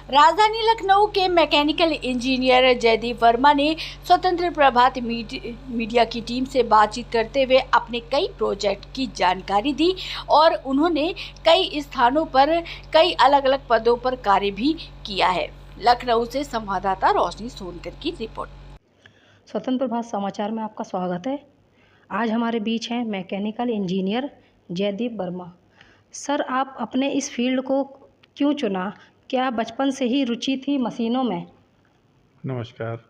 राजधानी लखनऊ के mechanical engineer Jaideep Verma ने स्वतंत्र प्रभात मीडिया की टीम से बातचीत करते हुए अपने कई प्रोजेक्ट की जानकारी दी और उन्होंने कई स्थानों पर कई अलग अलग पदों पर कार्य भी किया है। लखनऊ से संवाददाता रोशनी सोनकर की रिपोर्ट। स्वतंत्र प्रभात समाचार में आपका स्वागत है। आज हमारे बीच हैं mechanical engineer Jaideep Verma. Sir, आप अपने इस फील्ड को क्यों चुना? क्या बचपन से ही रुचि थी मशीनों में? नमस्कार।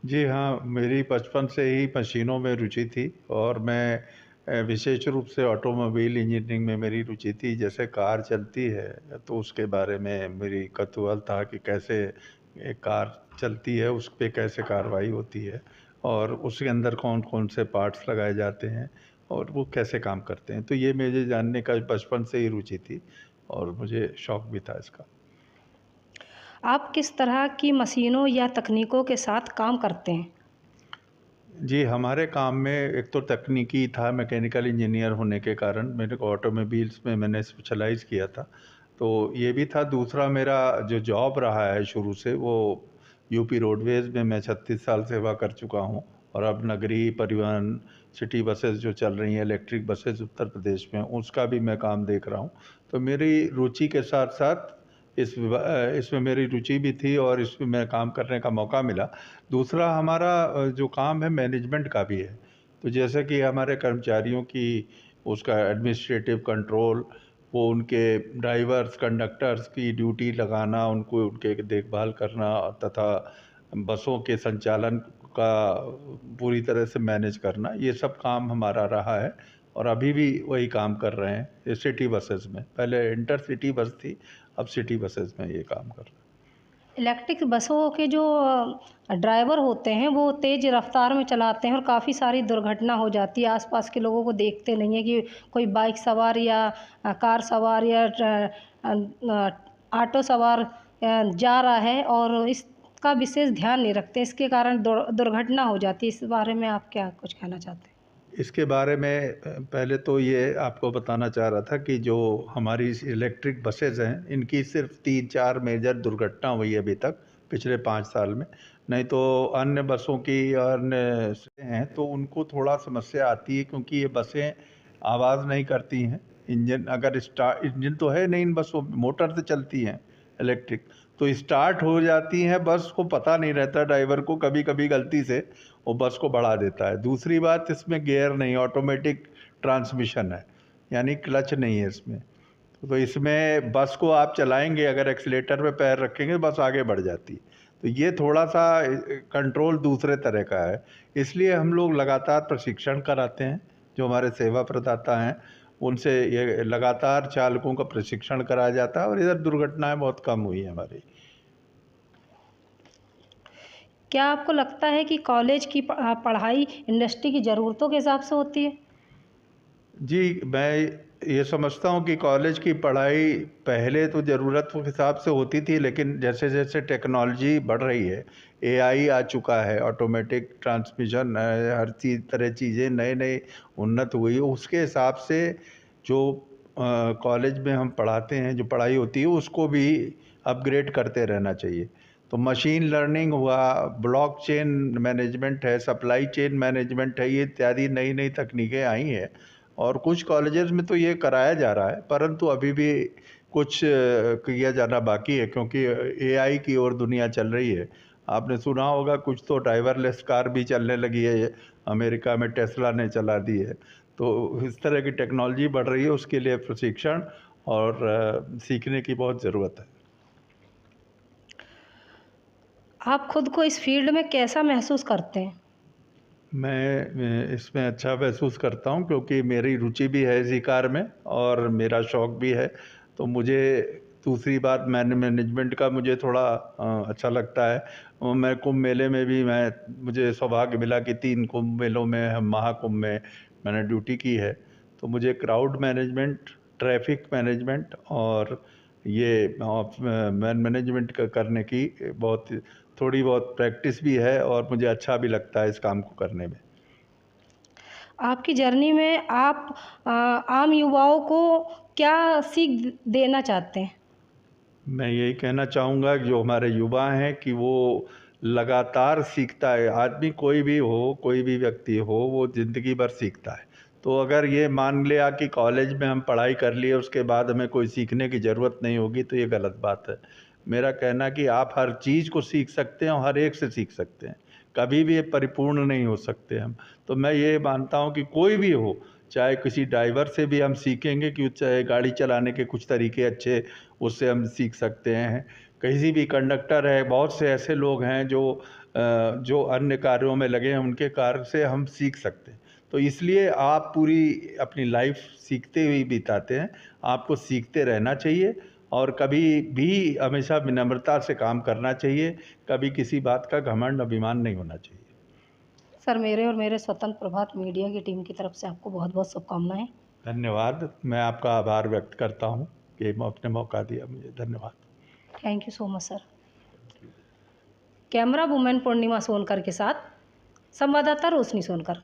जी हाँ, मेरी बचपन से ही मशीनों में रुचि थी और मैं विशेष रूप से ऑटोमोबाइल इंजीनियरिंग में मेरी रुचि थी। जैसे कार चलती है तो उसके बारे में मेरी कौतूहल था कि कैसे एक कार चलती है, उस पे कैसे कार्रवाई होती है और उसके अंदर कौन-कौन से पार्ट्स लगाए जाते हैं और वो कैसे काम करते हैं। तो ये मुझे जानने का बचपन से ही रुचि थी और मुझे शौक भी था इसका। आप किस तरह की मशीनों या तकनीकों के साथ काम करते हैं? जी, हमारे काम में एक तो तकनीकी था, मैकेनिकल इंजीनियर होने के कारण मेरे को ऑटोमोबाइल्स में मैंने स्पेशलाइज़ किया था। तो ये भी था, दूसरा मेरा जो जॉब रहा है शुरू से वो यूपी रोडवेज़ में मैं 36 साल सेवा कर चुका हूँ और अब नगरीय परिवहन, सिटी बसेज़ जो चल रही हैं, इलेक्ट्रिक बसेज़ उत्तर प्रदेश में, उसका भी मैं काम देख रहा हूँ। तो मेरी रुचि के साथ-साथ इसमें मेरी रुचि भी थी और इसमें मैं काम करने का मौका मिला। दूसरा हमारा जो काम है मैनेजमेंट का भी है। तो जैसे कि हमारे कर्मचारियों की उसका एडमिनिस्ट्रेटिव कंट्रोल, वो उनके ड्राइवर्स, कंडक्टर्स की ड्यूटी लगाना, उनको उनके देखभाल करना तथा बसों के संचालन का पूरी तरह से मैनेज करना, ये सब काम हमारा रहा है और अभी भी वही काम कर रहे हैं ये सिटी बसेज़ में। पहले इंटरसिटी बस थी, अब सिटी बसेज़ में ये काम कर रहे हैं। इलेक्ट्रिक बसों के जो ड्राइवर होते हैं वो तेज़ रफ़्तार में चलाते हैं और काफ़ी सारी दुर्घटना हो जाती है। आसपास के लोगों को देखते नहीं हैं कि कोई बाइक सवार या कार सवार या ऑटो सवार जा रहा है और इसका विशेष ध्यान नहीं रखते। इसके कारण दुर्घटना हो जाती है। इस बारे में आप क्या कुछ कहना चाहते हैं? इसके बारे में पहले तो ये आपको बताना चाह रहा था कि जो हमारी इलेक्ट्रिक बसेज़ हैं, इनकी सिर्फ़ 3-4 मेजर दुर्घटना हुई है अभी तक, पिछले 5 साल में। नहीं तो अन्य बसों की अन्य से हैं तो उनको थोड़ा समस्या आती है क्योंकि ये बसें आवाज़ नहीं करती हैं। इंजन तो है नहीं इन बसों में, मोटर से चलती हैं इलेक्ट्रिक। तो स्टार्ट हो जाती हैं, बस को पता नहीं रहता ड्राइवर को, कभी-कभी गलती से वो बस को बढ़ा देता है। दूसरी बात, इसमें गियर नहीं, ऑटोमेटिक ट्रांसमिशन है, यानी क्लच नहीं है इसमें। तो इसमें बस को आप चलाएँगे, अगर एक्सीलेटर पे पैर रखेंगे बस आगे बढ़ जाती है। तो ये थोड़ा-सा कंट्रोल दूसरे तरह का है। इसलिए हम लोग लगातार प्रशिक्षण कराते हैं, जो हमारे सेवा प्रदाता हैं, उनसे ये लगातार चालकों का प्रशिक्षण कराया जाता है और इधर दुर्घटनाएँ बहुत कम हुई हैं हमारी। क्या आपको लगता है कि कॉलेज की पढ़ाई इंडस्ट्री की ज़रूरतों के हिसाब से होती है? जी, मैं ये समझता हूँ कि कॉलेज की पढ़ाई पहले तो ज़रूरत के हिसाब से होती थी, लेकिन जैसे-जैसे टेक्नोलॉजी बढ़ रही है, एआई आ चुका है, ऑटोमेटिक ट्रांसमिशन हर तरह चीज़ें नए-नए उन्नत हुई, उसके हिसाब से जो कॉलेज में हम पढ़ाते हैं, जो पढ़ाई होती है, उसको भी अपग्रेड करते रहना चाहिए। तो मशीन लर्निंग हुआ, ब्लॉकचेन मैनेजमेंट है, सप्लाई चेन मैनेजमेंट है, ये इत्यादि नई-नई तकनीकें आई हैं और कुछ कॉलेजेस में तो ये कराया जा रहा है, परंतु अभी भी कुछ किया जाना बाकी है क्योंकि एआई की ओर दुनिया चल रही है। आपने सुना होगा कुछ तो ड्राइवरलेस कार भी चलने लगी है, अमेरिका में टेस्ला ने चला दी है। तो इस तरह की टेक्नोलॉजी बढ़ रही है, उसके लिए प्रशिक्षण और सीखने की बहुत ज़रूरत है। आप खुद को इस फील्ड में कैसा महसूस करते हैं? मैं इसमें अच्छा महसूस करता हूँ क्योंकि मेरी रुचि भी है इसी कार्य में और मेरा शौक भी है। तो मुझे दूसरी बात मैनेजमेंट का मुझे थोड़ा अच्छा लगता है। मैं कुंभ मेले में भी मुझे सौभाग्य मिला कि 3 कुंभ मेलों में महाकुंभ में मैंने ड्यूटी की है। तो मुझे क्राउड मैनेजमेंट, ट्रैफ़िक मैनेजमेंट और ये मैनेजमेंट करने की थोड़ी बहुत प्रैक्टिस भी है और मुझे अच्छा भी लगता है इस काम को करने में। आपकी जर्नी में आप आम युवाओं को क्या सीख देना चाहते हैं? मैं यही कहना चाहूँगा कि जो हमारे युवा हैं कि वो लगातार सीखता है। आदमी कोई भी हो, कोई भी व्यक्ति हो, वो ज़िंदगी भर सीखता है। तो अगर ये मान लिया कि कॉलेज में हम पढ़ाई कर लिए, उसके बाद हमें कोई सीखने की ज़रूरत नहीं होगी, तो ये गलत बात है। मेरा कहना कि आप हर चीज़ को सीख सकते हैं और हर एक से सीख सकते हैं। कभी भी ये परिपूर्ण नहीं हो सकते हम। तो मैं ये मानता हूँ कि कोई भी हो, चाहे किसी ड्राइवर से भी हम सीखेंगे कि चाहे गाड़ी चलाने के कुछ तरीके अच्छे, उससे हम सीख सकते हैं। किसी भी कंडक्टर है, बहुत से ऐसे लोग हैं जो अन्य कार्यों में लगे हैं, उनके कार्य से हम सीख सकते हैं। तो इसलिए आप पूरी अपनी लाइफ सीखते हुए बिताते हैं। आपको सीखते रहना चाहिए और कभी भी हमेशा विनम्रता से काम करना चाहिए। कभी किसी बात का घमंड, अभिमान नहीं होना चाहिए। सर, मेरे और मेरे स्वतंत्र प्रभात मीडिया की टीम की तरफ से आपको बहुत बहुत शुभकामनाएं। धन्यवाद। मैं आपका आभार व्यक्त करता हूँ कि आपने मौका दिया मुझे। धन्यवाद। Thank you so much sir. Camera women Purnima Sonkar के साथ संवाददाता रोशनी सोनकर।